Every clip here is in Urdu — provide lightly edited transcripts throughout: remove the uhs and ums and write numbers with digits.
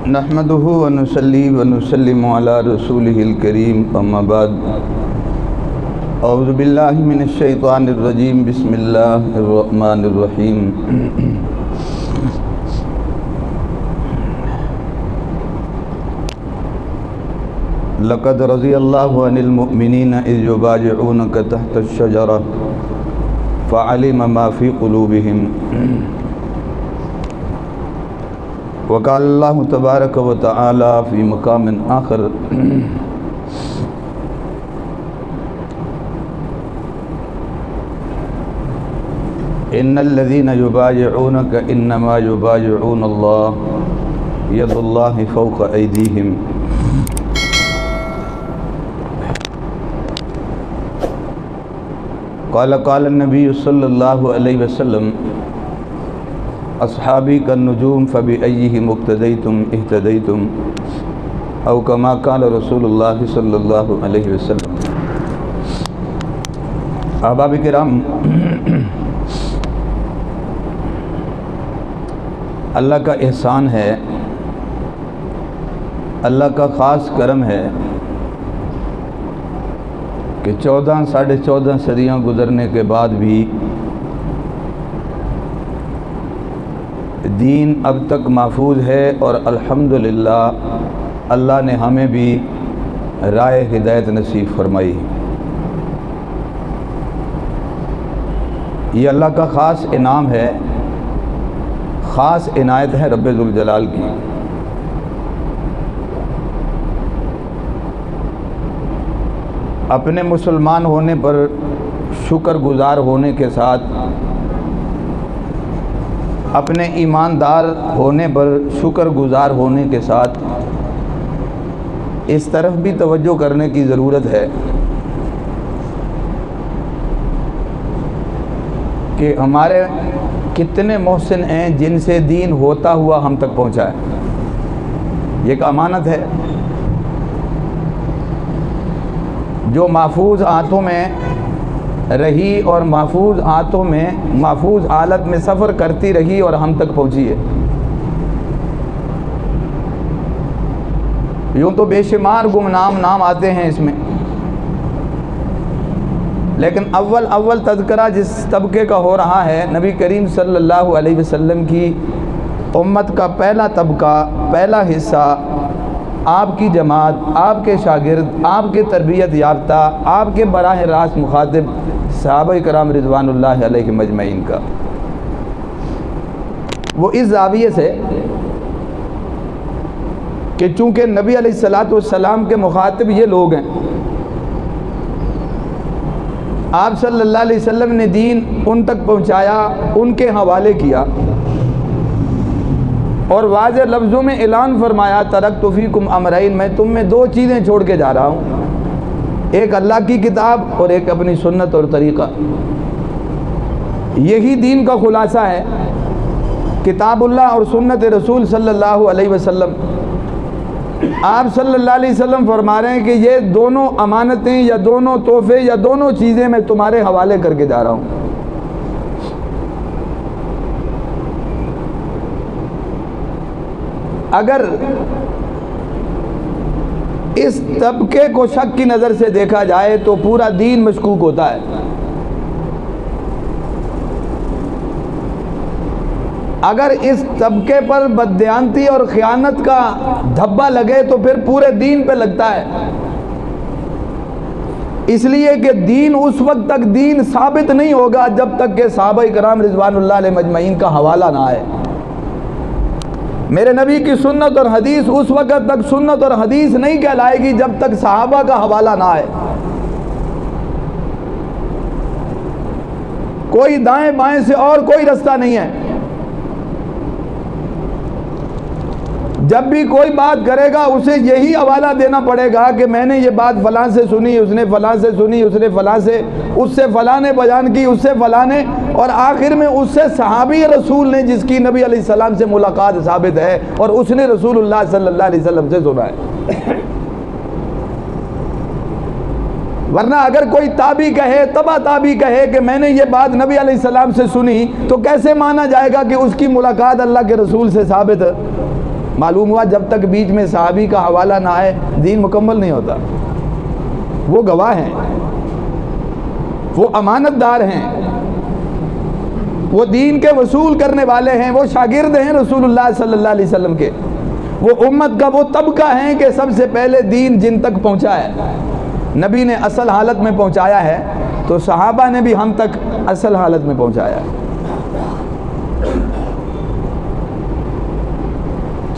نحمده ونصلي ونسلم على رسوله الكريم اما بعد اعوذ باللہ من الشیطان الرجیم بسم اللہ الرحمن الرحیم لقد رضی اللہ عن المؤمنین اذ یبایعونک تحت الشجرہ فعلم ما فی قلوبہم وقال اللہ تبارک و تعالی فی مقام آخر ان الذین یبایعونک انما یبایعون اللہ ید اللہ فوق ایدیہم قال النبی صلی اللہ علیہ وسلم اصحابی کالنجوم فبأیہم اقتدیتم اہتدیتم او کما قال رسول اللہ صلی اللہ علیہ وسلم۔ احباب کرام، اللہ کا احسان ہے، اللہ کا خاص کرم ہے کہ 14 صدیاں گزرنے کے بعد بھی دین اب تک محفوظ ہے، اور الحمدللہ اللہ نے ہمیں بھی راہ ہدایت نصیب فرمائی۔ یہ اللہ کا خاص انعام ہے، خاص عنایت ہے رب ذوالجلال کی۔ اپنے مسلمان ہونے پر شکر گزار ہونے کے ساتھ، اپنے ایماندار ہونے پر شکر گزار ہونے کے ساتھ اس طرف بھی توجہ کرنے کی ضرورت ہے کہ ہمارے کتنے محسن ہیں جن سے دین ہوتا ہوا ہم تک پہنچا ہے۔ یہ ایک امانت ہے جو محفوظ ہاتھوں میں رہی اور محفوظ ہاتھوں میں محفوظ حالت میں سفر کرتی رہی اور ہم تک پہنچی ہے۔ یوں تو بے شمار گمنام نام آتے ہیں اس میں، لیکن اول تذکرہ جس طبقے کا ہو رہا ہے، نبی کریم صلی اللہ علیہ وسلم کی امت کا پہلا طبقہ، پہلا حصہ، آپ کی جماعت، آپ کے شاگرد، آپ کے تربیت یافتہ، آپ کے براہ راست مخاطب صحابہ کرام رضوان اللہ علیہم اجمعین کا۔ وہ اس زاویے سے کہ چونکہ نبی علیہ الصلوۃ والسلام کے مخاطب یہ لوگ ہیں، آپ صلی اللہ علیہ وسلم نے دین ان تک پہنچایا، ان کے حوالے کیا، اور واضح لفظوں میں اعلان فرمایا ترکت فیکم امرین، میں تم میں 2 چیزیں چھوڑ کے جا رہا ہوں، ایک اللہ کی کتاب اور ایک اپنی سنت اور طریقہ۔ یہی دین کا خلاصہ ہے، کتاب اللہ اور سنت رسول صلی اللہ علیہ وسلم۔ آپ صلی اللہ علیہ وسلم فرما رہے ہیں کہ یہ دونوں امانتیں یا دونوں تحفے یا دونوں چیزیں میں تمہارے حوالے کر کے جا رہا ہوں۔ اگر اس طبقے کو شک کی نظر سے دیکھا جائے تو پورا دین مشکوک ہوتا ہے۔ اگر اس طبقے پر بددیانتی اور خیانت کا دھبا لگے تو پھر پورے دین پہ لگتا ہے، اس لیے کہ دین اس وقت تک دین ثابت نہیں ہوگا جب تک کہ صحابہ کرام رضوان اللہ علیہ مجمعین کا حوالہ نہ آئے۔ میرے نبی کی سنت اور حدیث اس وقت تک سنت اور حدیث نہیں کہلائے گی جب تک صحابہ کا حوالہ نہ آئے۔ کوئی دائیں بائیں سے اور کوئی رستہ نہیں ہے۔ جب بھی کوئی بات کرے گا اسے یہی حوالہ دینا پڑے گا کہ میں نے یہ بات فلاں سے سنی، اس نے فلاں سے سنی، اس نے فلاں سے، اس سے فلاں نے بیان کی، اس سے فلاں نے، اور آخر میں اس سے صحابی رسول نے جس کی نبی علیہ السلام سے ملاقات ثابت ہے اور اس نے رسول اللہ صلی اللہ علیہ وسلم سے سنا ہے۔ ورنہ اگر کوئی تابعی کہے، تبع تابعی کہے کہ میں نے یہ بات نبی علیہ السلام سے سنی، تو کیسے مانا جائے گا کہ اس کی ملاقات اللہ کے رسول سے ثابت ہے؟ معلوم ہوا جب تک بیچ میں صحابی کا حوالہ نہ آئے دین مکمل نہیں ہوتا. وہ گواہ ہیں، وہ امانت دار ہیں، وہ دین کے وصول کرنے والے ہیں، وہ شاگرد ہیں رسول اللہ صلی اللہ علیہ وسلم کے. وہ امت کا وہ طبقہ ہیں کہ سب سے پہلے دین جن تک پہنچا ہے نبی نے اصل حالت میں پہنچایا ہے، تو صحابہ نے بھی ہم تک اصل حالت میں پہنچایا ہے.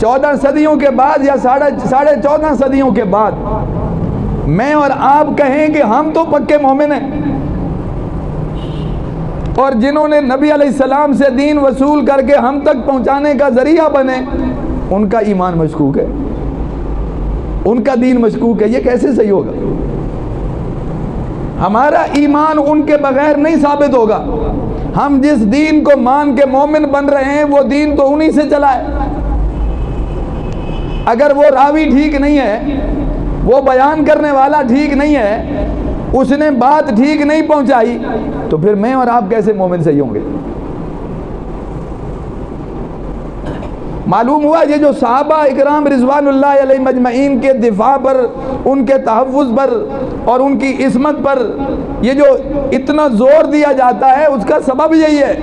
14 صدیوں کے بعد یا ساڑھے 14 صدیوں کے بعد میں اور آپ کہیں کہ ہم تو پکے مومن ہیں، اور جنہوں نے نبی علیہ السلام سے دین وصول کر کے ہم تک پہنچانے کا ذریعہ بنے ان کا ایمان مشکوک ہے، ان کا دین مشکوک ہے. یہ کیسے صحیح ہوگا؟ ہمارا ایمان ان کے بغیر نہیں ثابت ہوگا. ہم جس دین کو مان کے مومن بن رہے ہیں وہ دین تو انہی سے چلا ہے. اگر وہ راوی ٹھیک نہیں ہے، وہ بیان کرنے والا ٹھیک نہیں ہے، اس نے بات ٹھیک نہیں پہنچائی، تو پھر میں اور آپ کیسے مومن صحیح ہوں گے؟ معلوم ہوا یہ جو صحابہ اکرام رضوان اللہ علیہ مجمعین کے دفاع پر، ان کے تحفظ پر اور ان کی عصمت پر یہ جو اتنا زور دیا جاتا ہے، اس کا سبب یہی ہے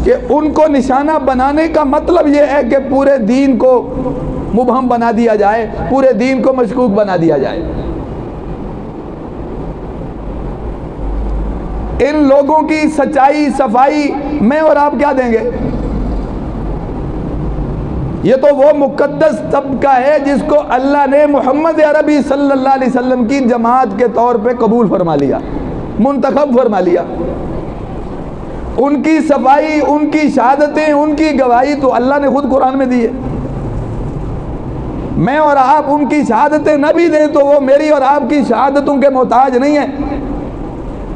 کہ ان کو نشانہ بنانے کا مطلب یہ ہے کہ پورے دین کو مبہم بنا دیا جائے، پورے دین کو مشکوک بنا دیا جائے. ان لوگوں کی سچائی صفائی میں اور آپ کیا دیں گے؟ یہ تو وہ مقدس طبقہ ہے جس کو اللہ نے محمد عربی صلی اللہ علیہ وسلم کی جماعت کے طور پہ قبول فرما لیا، منتخب فرما لیا. ان کی صفائی، ان کی شہادتیں، ان کی گواہی تو اللہ نے خود قرآن میں دی ہے. میں اور آپ ان کی شہادتیں نہ بھی دیں تو وہ میری اور آپ کی شہادتوں کے محتاج نہیں ہیں.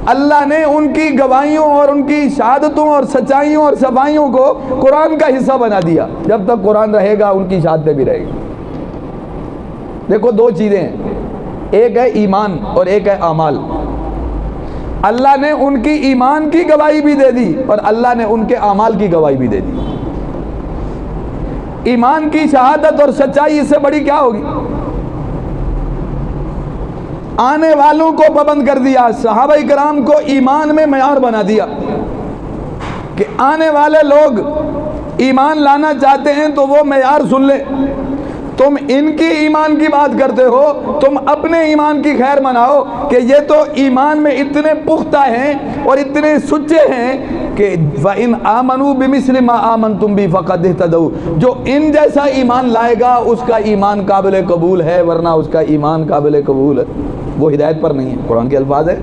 اللہ نے ان کی گواہیوں اور ان کی شہادتوں اور سچائیوں اور صفائیوں کو قرآن کا حصہ بنا دیا. جب تک قرآن رہے گا ان کی شہادتیں بھی رہے گی. دیکھو دو چیزیں ہیں، ایک ہے ایمان اور ایک ہے اعمال. اللہ نے ان کی ایمان کی گواہی بھی دے دی اور اللہ نے ان کے اعمال کی گواہی بھی دے دی. ایمان کی شہادت اور سچائی اس سے بڑی کیا ہوگی؟ آنے والوں کو پابند کر دیا، صحابہ کرام کو ایمان میں معیار بنا دیا کہ آنے والے لوگ ایمان لانا چاہتے ہیں تو وہ معیار سن لے. تم ان کی ایمان کی بات کرتے ہو، تم اپنے ایمان کی خیر مناؤ کہ یہ تو ایمان میں اتنے پختہ ہیں اور اتنے سچے ہیں کہ وَإِنْ آمَنُوا بِمِثْلِ مَا آمَنْتُمْ بِهِ فَقَدْ اهْتَدَوْا. جو ان جیسا ایمان لائے گا اس کا ایمان قابل قبول ہے، ورنہ اس کا ایمان قابل قبول ہے وہ ہدایت پر نہیں ہے. قرآن کے الفاظ ہے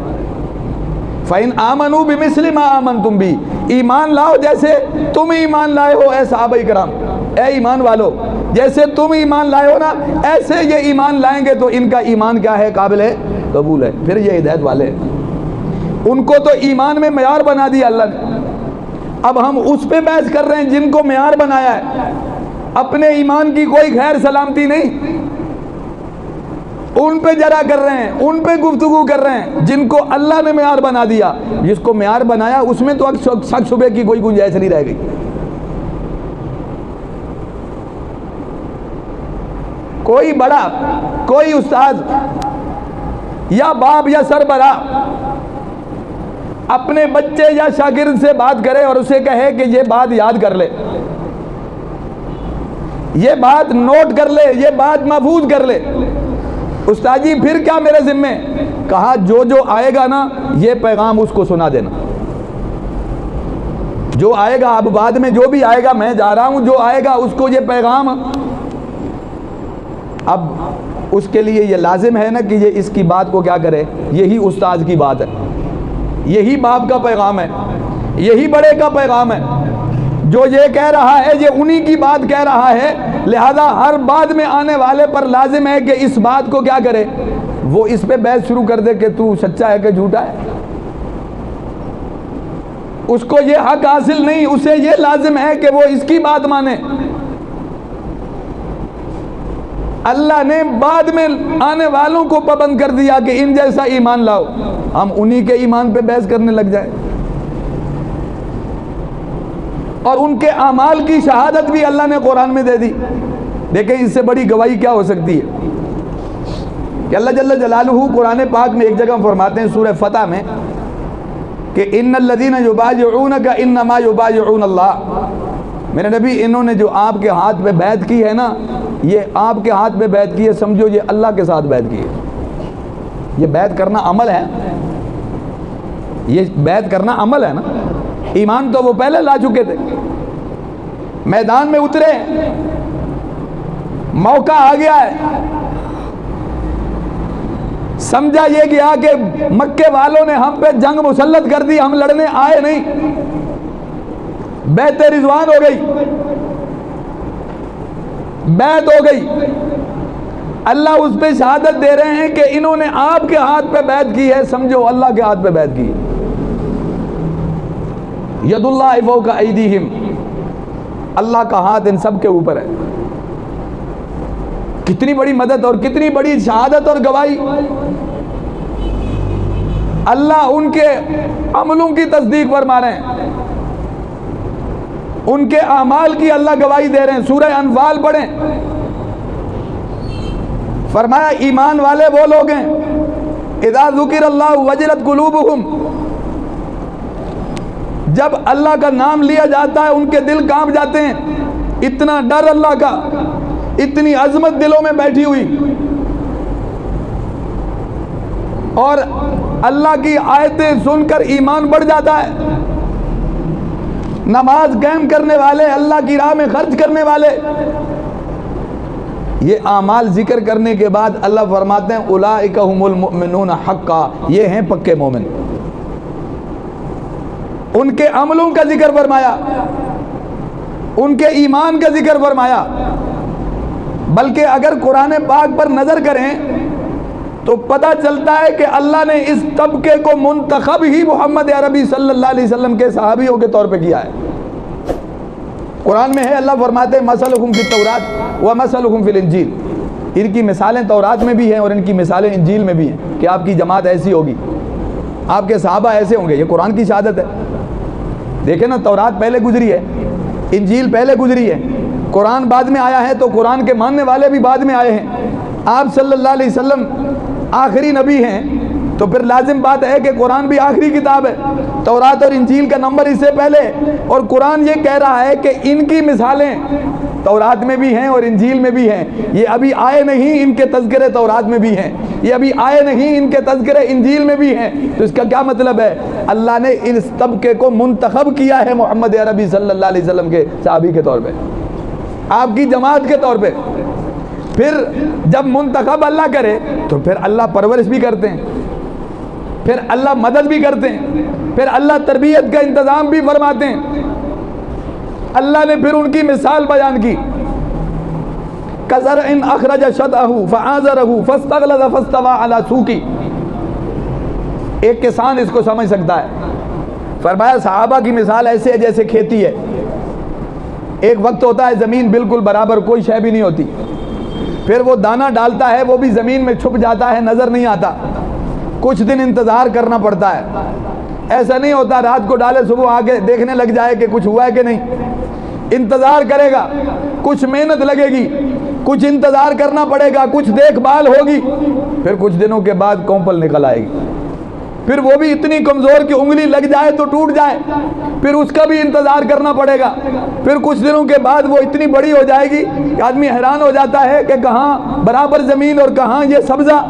فَإِنْ آمَنُوا بِمِثْلِ مَا آمَنْتُمْ بِهِ. ایمان لاؤ جیسے تم ایمان لائے ہو اے صحابہ کرام، اے ایمان والو، جیسے تم ایمان لائے ہو نا ایسے یہ ایمان لائیں گے تو ان کا ایمان کیا ہے؟ قابل قبول ہے، پھر یہ ہدایت والے ہیں. ان کو تو ایمان میں معیار بنا دیا اللہ نے. اب ہم اس پہ بحث کر رہے ہیں جن کو معیار بنایا ہے. اپنے ایمان کی کوئی خیر سلامتی نہیں، ان پہ جرا کر رہے ہیں، ان پہ گفتگو کر رہے ہیں جن کو اللہ نے معیار بنا دیا. جس کو معیار بنایا اس میں تو شک شبے کی کوئی گنجائش نہیں رہ گئی. کوئی بڑا، کوئی استاد یا باپ یا سربراہ اپنے بچے یا شاگرد سے بات کرے اور اسے کہے کہ یہ بات یاد کر لے، یہ بات نوٹ کر لے، یہ بات محفوظ کر لے. استاد جی پھر کیا میرے ذمے؟ کہا جو جو آئے گا نا یہ پیغام اس کو سنا دینا. جو آئے گا، اب بعد میں جو بھی آئے گا، میں جا رہا ہوں، جو آئے گا اس کو یہ پیغام. اب اس کے لیے یہ لازم ہے نا کہ یہ اس کی بات کو کیا کرے. یہی استاد کی بات ہے، یہی باپ کا پیغام ہے، یہی بڑے کا پیغام ہے. جو یہ کہہ رہا ہے یہ انہی کی بات کہہ رہا ہے، لہذا ہر بعد میں آنے والے پر لازم ہے کہ اس بات کو کیا کرے، وہ اس پہ بحث شروع کر دے کہ تو سچا ہے کہ جھوٹا ہے. اس کو یہ حق حاصل نہیں، اسے یہ لازم ہے کہ وہ اس کی بات مانے. اللہ نے بعد میں آنے والوں کو پابند کر دیا کہ ان جیسا ایمان لاؤ. ہم انہی کے ایمان پہ بحث کرنے لگ جائیں. اور ان کے اعمال کی شہادت بھی اللہ نے قرآن میں دے دی۔ دیکھیں اس سے بڑی گواہی کیا ہو سکتی ہے کہ اللہ جل جلالہ قرآن پاک میں ایک جگہ فرماتے ہیں سورہ فتح میں کہ ان الذین یبایعونک انما یبایعون اللہ، میرے نبی انہوں نے جو آپ کے ہاتھ پہ بیعت کی ہے نا، یہ آپ کے ہاتھ پہ بیعت کی ہے، سمجھو یہ اللہ کے ساتھ بیعت کی ہے۔ یہ بیعت کرنا عمل ہے، یہ بیعت کرنا عمل ہے نا۔ ایمان تو وہ پہلے لا چکے تھے، میدان میں اترے، موقع آ گیا ہے، سمجھا یہ گیا کہ مکے والوں نے ہم پہ جنگ مسلط کر دی، ہم لڑنے آئے نہیں، بیعت رضوان ہو گئی، بیعت ہو گئی۔ اللہ اس پہ شہادت دے رہے ہیں کہ انہوں نے آپ کے ہاتھ پہ بیعت کی ہے، سمجھو اللہ کے ہاتھ پہ بیعت کی ہے۔ ید اللہ فوق ایدیہم، اللہ کا ہاتھ ان سب کے اوپر ہے۔ کتنی بڑی مدد اور کتنی بڑی شہادت اور گواہی۔ اللہ ان کے عملوں کی تصدیق فرما رہے ہیں، ان کے اعمال کی اللہ گواہی دے رہے ہیں۔ سورہ انفال پڑھیں، فرمایا ایمان والے وہ لوگ ہیں اذا ذکر اللہ وجلت قلوبہم، جب اللہ کا نام لیا جاتا ہے ان کے دل کانپ جاتے ہیں۔ اتنا ڈر اللہ کا، اتنی عظمت دلوں میں بیٹھی ہوئی، اور اللہ کی آیتیں سن کر ایمان بڑھ جاتا ہے۔ نماز قائم کرنے والے، اللہ کی راہ میں خرچ کرنے والے، یہ اعمال ذکر کرنے کے بعد اللہ فرماتے ہیں اولئک هم المؤمنون حقا، یہ ہیں پکے مومن۔ ان کے عملوں کا ذکر فرمایا، ان کے ایمان کا ذکر فرمایا۔ بلکہ اگر قرآن پاک پر نظر کریں تو پتہ چلتا ہے کہ اللہ نے اس طبقے کو منتخب ہی محمد عربی صلی اللہ علیہ وسلم کے صحابیوں کے طور پہ کیا ہے۔ قرآن میں ہے، اللہ فرماتے ہیں مثلہم فی التوراۃ ومثلہم فی الانجیل، ان کی مثالیں تورات میں بھی ہیں اور ان کی مثالیں انجیل میں بھی ہیں کہ آپ کی جماعت ایسی ہوگی، آپ کے صحابہ ایسے ہوں گے۔ یہ قرآن کی شہادت ہے۔ دیکھیں نا، تورات پہلے گزری ہے، انجیل پہلے گزری ہے، قرآن بعد میں آیا ہے، تو قرآن کے ماننے والے بھی بعد میں آئے ہیں۔ آپ صلی اللہ علیہ وسلم آخری نبی ہیں، تو پھر لازم بات ہے کہ قرآن بھی آخری کتاب ہے۔ تورات اور انجیل کا نمبر اس سے پہلے، اور قرآن یہ کہہ رہا ہے کہ ان کی مثالیں تورات میں بھی ہیں اور انجیل میں بھی ہیں، یہ ابھی آئے نہیں، ان کے تذکرے تورات میں بھی ہیں، یہ ابھی آئے نہیں، ان کے تذکرے انجیل میں بھی ہیں۔ تو اس کا کیا مطلب ہے؟ اللہ نے اس طبقے کو منتخب کیا ہے محمد عربی صلی اللہ علیہ وسلم کے صحابی کے طور پہ، آپ کی جماعت کے طور پہ۔ پھر جب منتخب اللہ کرے تو پھر اللہ پرورش بھی کرتے ہیں، پھر اللہ مدد بھی کرتے ہیں، پھر اللہ تربیت کا انتظام بھی فرماتے ہیں۔ اللہ نے پھر ان کی مثال بیان کی، کزرع اخرج شطأہ فآزرہ فاستغلظ فاستوى علی سوقہ۔ ایک کسان اس کو سمجھ سکتا ہے۔ فرمایا صحابہ کی مثال ایسے ہے جیسے کھیتی ہے، ایک وقت ہوتا ہے زمین بالکل برابر، کوئی شے بھی نہیں ہوتی، پھر وہ دانہ ڈالتا ہے، وہ بھی زمین میں چھپ جاتا ہے، نظر نہیں آتا، کچھ دن انتظار کرنا پڑتا ہے۔ ایسا نہیں ہوتا رات کو ڈالے صبح آگے دیکھنے لگ جائے کہ کچھ ہوا ہے کہ نہیں، انتظار کرے گا، کچھ محنت لگے گی، کچھ انتظار کرنا پڑے گا، کچھ دیکھ بھال ہوگی، پھر کچھ دنوں کے بعد کومپل نکل آئے گی، پھر وہ بھی اتنی کمزور کہ انگلی لگ جائے تو ٹوٹ جائے، پھر اس کا بھی انتظار کرنا پڑے گا، پھر کچھ دنوں کے بعد وہ اتنی بڑی ہو جائے گی کہ آدمی حیران ہو جاتا ہے کہ کہاں برابر زمین اور کہاں یہ سبزہ،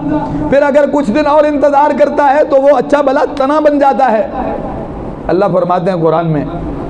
پھر اگر کچھ دن اور انتظار کرتا ہے تو وہ اچھا بھلا تنا بن جاتا ہے۔ اللہ فرماتے ہیں قرآن میں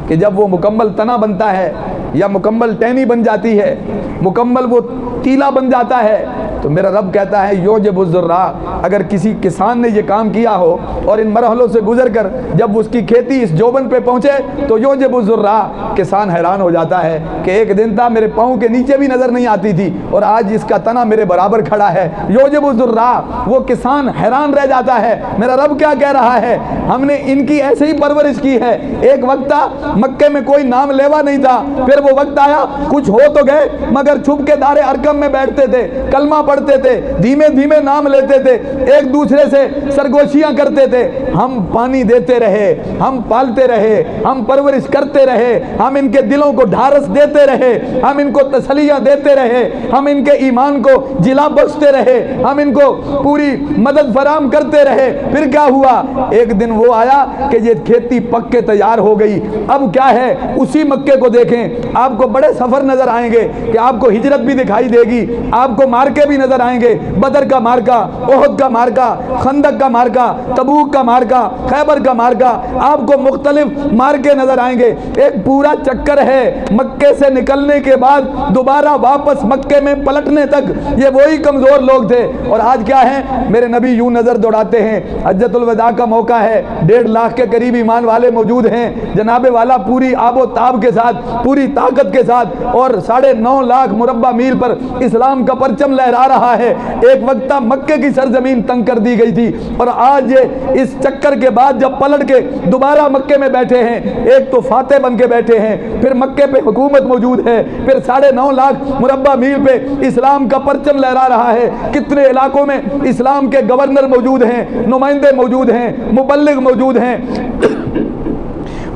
کہ جب وہ مکمل تنا بنتا ہے یا مکمل ٹہنی بن جاتی ہے، مکمل وہ تیلا بن جاتا ہے، تو میرا رب کہتا ہے یوجب الزراع، اگر کسی کسان نے یہ کام کیا ہو اور ان مرحلوں سے گزر کر جب اس کی کھیتی اس جوبن پہ پہنچے تو یوجب الزراع، کسان حیران ہو جاتا ہے کہ ایک دن تھا میرے پاؤں کے نیچے بھی نظر نہیں آتی تھی اور آج اس کا تنا میرے برابر کھڑا ہے۔ یوجب الزراع، وہ کسان حیران رہ جاتا ہے، میرا رب کیا کہہ رہا ہے، ہم نے ان کی ایسے ہی پرورش کی ہے۔ ایک وقت تھا مکے میں کوئی نام لیوا نہیں تھا، پھر وہ وقت آیا کچھ ہو تو گئے مگر چھپ کے دار ارکم میں بیٹھتے تھے، کلمہ پڑھ پڑھتے تھے, دھیمے دھیمے نام لیتے تھے, ایک دوسرے سے سرگوشیاں کرتے تھے. ہم پانی دیتے رہے, ہم پالتے رہے, ہم پرورش کرتے رہے, ہم ان کے دلوں کو ڈھارس دیتے رہے, ہم ان کو تسلیاں دیتے رہے, ہم ان کے ایمان کو جلا بخشتے رہے, ہم ان کو پوری مدد فراہم کرتے رہے. پھر کیا ہوا؟ ایک دن وہ آیا کہ یہ کھیتی پک کے تیار ہو گئی. اب کیا ہے, اسی مکے کو دیکھیں, آپ کو بڑے سفر نظر آئیں گے کہ آپ کو ہجرت بھی دکھائی دے گی, آپ کو مارکے بھی نظر آئیں گے, بدر کا مارکا, احد کا مارکا, خندق کا مارکا, تبوک کا مارکا, خیبر کا مارکا, آپ کو مختلف مارکے نظر آئیں گے. ایک پورا چکر ہے مکے سے نکلنے کے بعد دوبارہ واپس مکے میں پلٹنے تک. یہ وہی کمزور لوگ تھے, اور آج کیا ہے, میرے نبی یوں نظر دوڑاتے ہیں. حجۃ الوداع کا موقع ہے, 1.5 لاکھ کے قریب ایمان والے موجود ہیں. جناب والا پوری آب و تاب کے ساتھ, پوری طاقت کے ساتھ, اور 9.5 لاکھ مربع میل پر اسلام کا پرچم لہرا رہا ہے. ایک وقت مکے کی سرزمین تنگ کر دی گئی تھی, اور آج یہ اس چکر کے بعد جب پلٹ کے دوبارہ مکے میں بیٹھے ہیں, ایک تو فاتح بن کے بیٹھے ہیں, پھر مکے پہ حکومت موجود ہے, پھر 9.5 لاکھ مربع میل پہ اسلام کا پرچم لہرا رہا ہے. کتنے علاقوں میں اسلام کے گورنر موجود ہیں, نمائندے موجود ہیں, مبلغ موجود ہیں,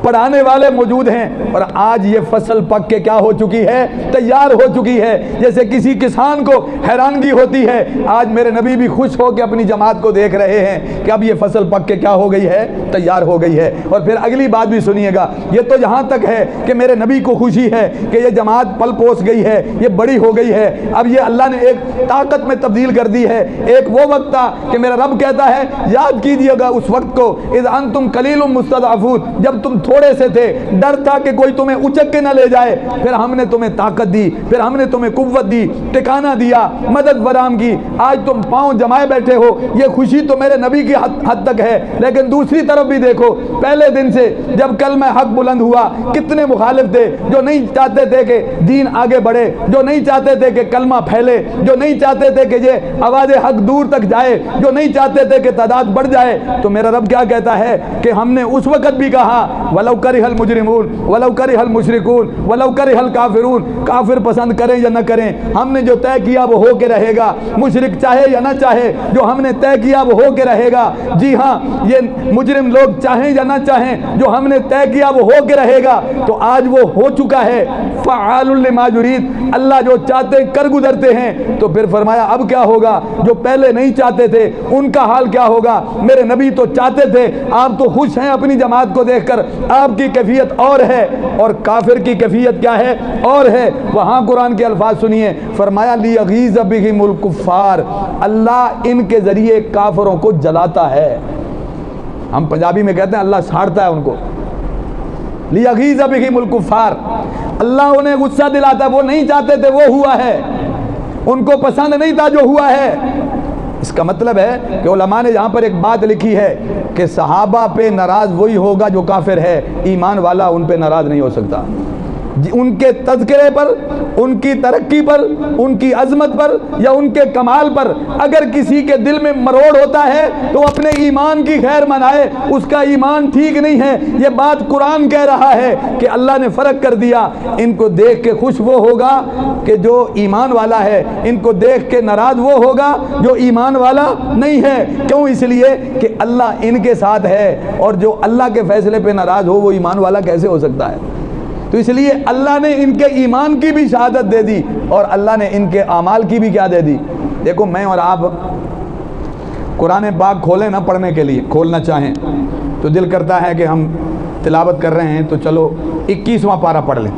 پڑھانے والے موجود ہیں. اور آج یہ فصل پک کے کیا ہو چکی ہے, تیار ہو چکی ہے. جیسے کسی کسان کو حیرانگی ہوتی ہے, آج میرے نبی بھی خوش ہو کے اپنی جماعت کو دیکھ رہے ہیں کہ اب یہ فصل پک کے کیا ہو گئی ہے, تیار ہو گئی ہے. اور پھر اگلی بات بھی سنیے گا. یہ تو جہاں تک ہے کہ میرے نبی کو خوشی ہے کہ یہ جماعت پل پوس گئی ہے, یہ بڑی ہو گئی ہے. اب یہ اللہ نے ایک طاقت میں تبدیل کر دی ہے. ایک وہ وقت تھا کہ میرا رب کہتا ہے, یاد کیجئے گا اس وقت کو, اذ انتم قلیل مستضعفون, جب تم تھوڑے سے تھے, ڈر تھا کہ کوئی تمہیں اچک کے نہ لے جائے. پھر ہم نے تمہیں طاقت دی, پھر ہم نے تمہیں قوت دی, ٹکانہ دیا, مدد فراہم کی. آج تم پاؤں جمائے بیٹھے ہو, یہ خوشی تو میرے نبی کی حد تک ہے. لیکن دوسری طرف بھی دیکھو, پہلے دن سے جب کلمہ حق بلند ہوا, کتنے مخالف تھے جو نہیں چاہتے تھے کہ دین آگے بڑھے, جو نہیں چاہتے تھے کہ کلمہ پھیلے, جو نہیں چاہتے تھے کہ یہ آواز حق دور تک جائے, جو نہیں چاہتے تھے کہ تعداد بڑھ جائے. تو میرا رب کیا کہتا ہے کہ ہم نے اس وقت بھی کہا, وَلَوْ كَرِهَ الْمُجْرِمُونَ وَلَوْ كَرِهَ الْمُشْرِكُونَ وَلَوْ كَرِهَ الْكَافِرُونَ, کافر پسند کریں یا نہ کریں, ہم نے جو طے کیا وہ ہو کے رہے گا. مشرک چاہے یا نہ چاہے, جو ہم نے طے کیا وہ ہو کے رہے گا. جی ہاں, یہ مجرم لوگ چاہیں یا نہ چاہیں, جو ہم نے طے کیا وہ ہو کے رہے گا. تو آج وہ ہو چکا ہے. فعال لما یرید, اللہ جو چاہتے کر گزرتے ہیں. تو پھر فرمایا اب کیا ہوگا, جو پہلے نہیں چاہتے تھے ان کا حال کیا ہوگا. میرے نبی تو چاہتے تھے, آپ تو خوش ہیں اپنی جماعت کو دیکھ کر, آپ کی کیفیت اور ہے, اور کافر کی کیفیت کیا ہے, اور ہے. وہاں قرآن کے الفاظ سنیے, فرمایا لیغیظ بہم الکفار, اللہ ان کے ذریعے کافروں کو جلاتا ہے. ہم پنجابی میں کہتے ہیں اللہ ساڑتا ہے ان کو. لیغیظ بہم الکفار, اللہ انہیں غصہ دلاتا ہے. وہ نہیں چاہتے تھے, وہ ہوا ہے. ان کو پسند نہیں تھا جو ہوا ہے. اس کا مطلب ہے کہ علماء نے یہاں پر ایک بات لکھی ہے کہ صحابہ پہ ناراض وہی ہوگا جو کافر ہے, ایمان والا ان پہ ناراض نہیں ہو سکتا. ان کے تذکرے پر, ان کی ترقی پر, ان کی عظمت پر یا ان کے کمال پر اگر کسی کے دل میں مروڑ ہوتا ہے تو اپنے ایمان کی خیر منائے, اس کا ایمان ٹھیک نہیں ہے. یہ بات قرآن کہہ رہا ہے کہ اللہ نے فرق کر دیا. ان کو دیکھ کے خوش وہ ہوگا کہ جو ایمان والا ہے, ان کو دیکھ کے ناراض وہ ہوگا جو ایمان والا نہیں ہے. کیوں؟ اس لیے کہ اللہ ان کے ساتھ ہے, اور جو اللہ کے فیصلے پہ ناراض ہو وہ ایمان والا کیسے ہو سکتا ہے. تو اس لیے اللہ نے ان کے ایمان کی بھی شہادت دے دی, اور اللہ نے ان کے اعمال کی بھی کیا دے دی. دیکھو, میں اور آپ قرآن پاک کھولیں نا پڑھنے کے لیے, کھولنا چاہیں تو دل کرتا ہے کہ ہم تلاوت کر رہے ہیں تو چلو 21واں پارہ پڑھ لیں.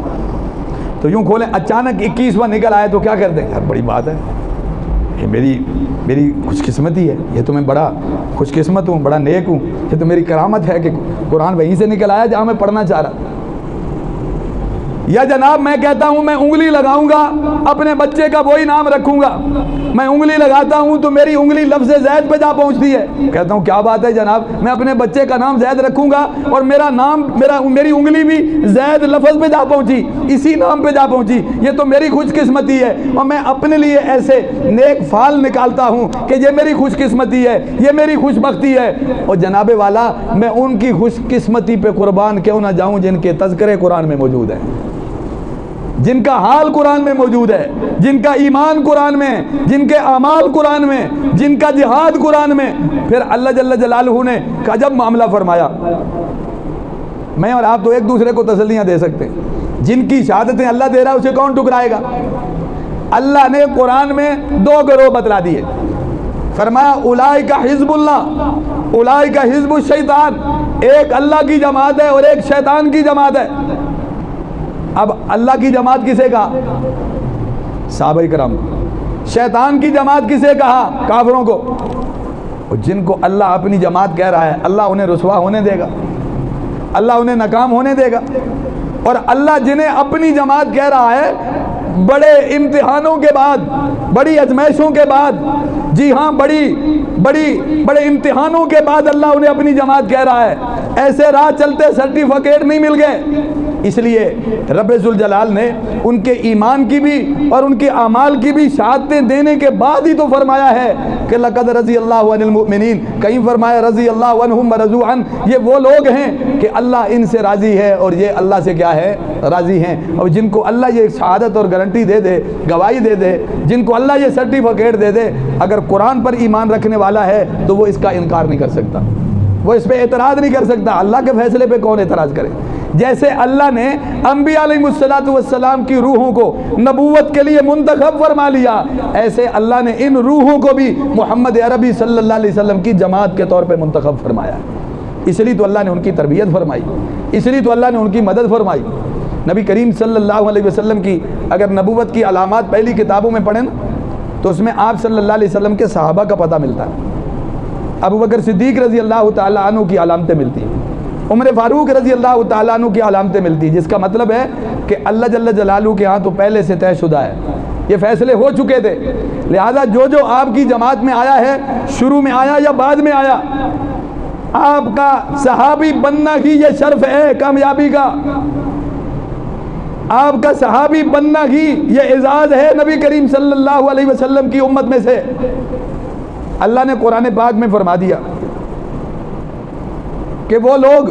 تو یوں کھولیں, اچانک 21واں نکل آئے تو کیا کر دیں, یار بڑی بات ہے, یہ میری خوش قسمتی ہے, یہ تو میں بڑا خوش قسمت ہوں, بڑا نیک ہوں, یہ تو میری کرامت ہے کہ قرآن وہیں سے نکل آیا جہاں میں پڑھنا چاہ رہا. یا جناب میں کہتا ہوں میں انگلی لگاؤں گا اپنے بچے کا وہی نام رکھوں گا, میں انگلی لگاتا ہوں تو میری انگلی لفظ زید پہ جا پہنچتی ہے. کہتا ہوں کیا بات ہے جناب, میں اپنے بچے کا نام زید رکھوں گا اور میری انگلی بھی زید لفظ پہ جا پہنچی, اسی نام پہ جا پہنچی, یہ تو میری خوش قسمتی ہے. اور میں اپنے لیے ایسے نیک فعل نکالتا ہوں کہ یہ میری خوش قسمتی ہے, یہ میری خوش بختی ہے. اور جناب والا, میں ان کی خوش قسمتی پہ قربان کیوں نہ جاؤں جن کے تذکرے قرآن میں موجود ہیں, جن کا حال قرآن میں موجود ہے، جن کا ایمان قرآن میں، جن کے اعمال قرآن میں، جن کا جہاد قرآن میں، پھر اللہ جل جلالہ نے عجب معاملہ فرمایا۔ میں اور آپ تو ایک دوسرے کو تسلیاں دے سکتے ہیں، جن کی شہادتیں اللہ دے رہا ہے اسے کون ٹکرائے گا؟ اللہ نے قرآن میں 2 گروہ بتلا دیے، فرمایا اولئک حزب اللہ، اولئک حزب الشیطان، ایک اللہ کی جماعت ہے اور ایک شیطان کی جماعت ہے۔ اب اللہ کی جماعت کسے کہا؟ صحابہ کرام کو۔ شیطان کی جماعت کسے کہا؟ کافروں کو۔ اور جن کو اللہ اپنی جماعت کہہ رہا ہے، اللہ انہیں رسوا ہونے دے گا؟ اللہ انہیں ناکام ہونے دے گا؟ اور اللہ جنہیں اپنی جماعت کہہ رہا ہے، بڑے امتحانوں کے بعد، بڑی آزمائشوں کے بعد، جی ہاں بڑے امتحانوں کے بعد اللہ انہیں اپنی جماعت کہہ رہا ہے۔ ایسے راہ چلتے سرٹیفکیٹ نہیں مل گئے، اس لیے رب ذوالجلال نے ان کے ایمان کی بھی اور ان کے اعمال کی بھی شہادتیں دینے کے بعد ہی تو فرمایا ہے کہ لقد رضی اللہ عن المؤمنین، کہیں فرمایا رضی اللہ عنہم ورضوا عنہ، یہ وہ لوگ ہیں کہ اللہ ان سے راضی ہے اور یہ اللہ سے کیا ہے؟ راضی ہیں۔ اور جن کو اللہ یہ شہادت اور گارنٹی دے دے، گواہی دے دے، جن کو اللہ یہ سرٹیفکیٹ دے دے، اگر قرآن پر ایمان رکھنے والا ہے تو وہ اس کا انکار نہیں کر سکتا، وہ اس پہ اعتراض نہیں کر سکتا۔ اللہ کے فیصلے پہ کون اعتراض کرے؟ جیسے اللہ نے انبیاء علیہ السلام کی روحوں کو نبوت کے لیے منتخب فرما لیا، ایسے اللہ نے ان روحوں کو بھی محمد عربی صلی اللہ علیہ وسلم کی جماعت کے طور پہ منتخب فرمایا۔ اس لیے تو اللہ نے ان کی تربیت فرمائی، اس لیے تو اللہ نے ان کی مدد فرمائی۔ نبی کریم صلی اللہ علیہ وسلم کی اگر نبوت کی علامات پہلی کتابوں میں پڑھیں تو اس میں آپ صلی اللہ علیہ وسلم کے صحابہ کا پتہ ملتا ہے۔ ابو بکر صدیق رضی اللہ تعالیٰ عنہ کی علامتیں ملتی ہیں، عمر فاروق رضی اللہ تعالیٰ عنہ کی علامتیں ملتی ہیں، جس کا مطلب ہے کہ اللہ جل جلالہ کے ہاں تو پہلے سے طے شدہ ہے، یہ فیصلے ہو چکے تھے۔ لہذا جو آپ کی جماعت میں آیا ہے، شروع میں آیا یا بعد میں آیا، آپ کا صحابی بننا ہی یہ شرف ہے کامیابی کا، آپ کا صحابی بننا ہی یہ اعزاز ہے نبی کریم صلی اللہ علیہ وسلم کی امت میں سے۔ اللہ نے قرآن پاک میں فرما دیا کہ وہ لوگ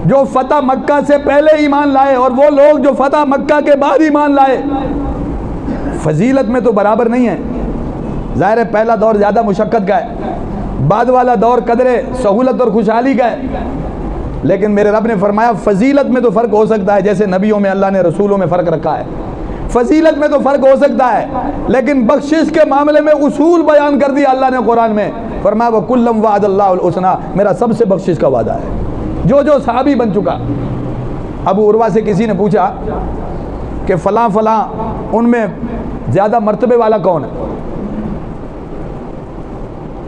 جو فتح مکہ سے پہلے ایمان لائے اور وہ لوگ جو فتح مکہ کے بعد ایمان لائے، فضیلت میں تو برابر نہیں ہے۔ ظاہر ہے پہلا دور زیادہ مشقت کا ہے، بعد والا دور قدر سہولت اور خوشحالی کا ہے، لیکن میرے رب نے فرمایا فضیلت میں تو فرق ہو سکتا ہے، جیسے نبیوں میں اللہ نے رسولوں میں فرق رکھا ہے، فضیلت میں تو فرق ہو سکتا ہے، لیکن بخشش کے معاملے میں اصول بیان کر دیا اللہ نے قرآن میں، فرمایا وَكُلًّا وَعَدَ اللَّهُ الْحُسْنَىٰ، میرا سب سے بخشش کا وعدہ ہے۔ جو صحابی بن چکا، ابو عروہ سے کسی نے پوچھا کہ فلاں فلاں ان میں زیادہ مرتبے والا کون ہے؟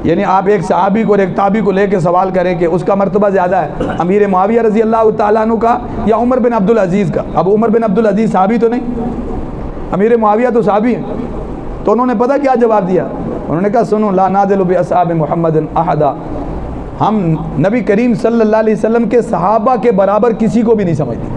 یعنی آپ ایک صحابی کو اور ایک تابعی کو لے کے سوال کریں کہ اس کا مرتبہ زیادہ ہے امیر معاویہ رضی اللہ تعالیٰ عنہ کا یا عمر بن عبدالعزیز کا؟ اب عمر بن عبدالعزیز صحابی تو نہیں، امیر معاویہ تو صحابی ہیں۔ تو انہوں نے پتہ کیا جواب دیا؟ انہوں نے کہا سنو لا نادل باصحاب محمد احدا، ہم نبی کریم صلی اللہ علیہ وسلم کے صحابہ کے برابر کسی کو بھی نہیں سمجھتے۔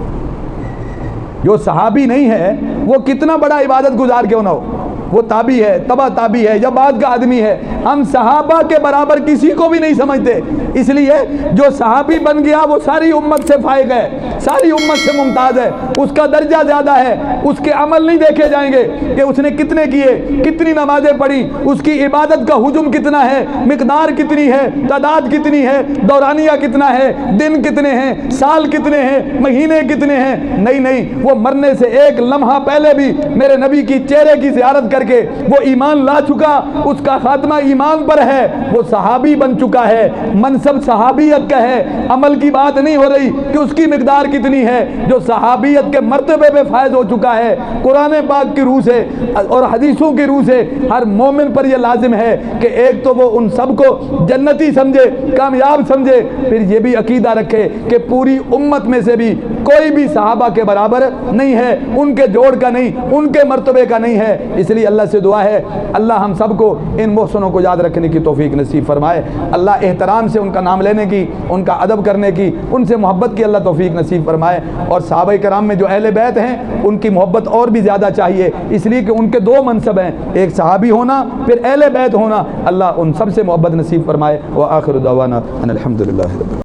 جو صحابی نہیں ہے وہ کتنا بڑا عبادت گزار کیوں نہ ہو، وہ تابعی ہے، تبع تابعی ہے یا بعد کا آدمی ہے، ہم صحابہ کے برابر کسی کو بھی نہیں سمجھتے۔ اس لیے جو صحابی بن گیا وہ ساری امت سے فائق ہے، ساری امت سے ممتاز ہے، اس کا درجہ زیادہ ہے، اس کے عمل نہیں دیکھے جائیں گے کہ اس نے کتنے کیے، کتنی نمازیں پڑھی، اس کی عبادت کا حجم کتنا ہے، مقدار کتنی ہے، تعداد کتنی ہے، دورانیہ کتنا ہے، دن کتنے ہیں، سال کتنے ہیں، مہینے کتنے ہیں۔ نہیں، وہ مرنے سے ایک لمحہ پہلے بھی میرے نبی کی چہرے کی زیارت کر کے وہ ایمان لا چکا، اس کا خاتمہ ایمان پر ہے، وہ صحابی بن چکا ہے، منصب صحابیت کا ہے۔ عمل کی بات نہیں ہو رہی کہ اس کی مقدار کتنی ہے، جو صحابیت کے مرتبے پہ فائز ہو چکا ہے۔ قرآن پاک کی روح سے اور حدیثوں کی روح سے ہر مومن پر یہ لازم ہے کہ ایک تو وہ ان سب کو جنتی سمجھے، کامیاب سمجھے، پھر یہ بھی عقیدہ رکھے کہ پوری امت میں سے بھی کوئی بھی صحابہ کے برابر نہیں ہے، ان کے جوڑ کا نہیں، ان کے مرتبے کا نہیں ہے۔ اس لیے اللہ سے دعا ہے اللہ ہم سب کو ان محسنوں کو یاد رکھنے کی توفیق نصیب فرمائے، اللہ احترام سے ان کا نام لینے کی، ان کا ادب کرنے کی، ان سے محبت کی اللہ توفیق نصیب فرمائے۔ اور صحابہ کرام میں جو اہل بیت ہیں ان کی محبت اور بھی زیادہ چاہیے، اس لیے کہ ان کے دو منصب ہیں، ایک صحابی ہونا پھر اہل بیت ہونا۔ اللہ ان سب سے محبت نصیب فرمائے۔ وآخر دعوانا ان الحمدللہ۔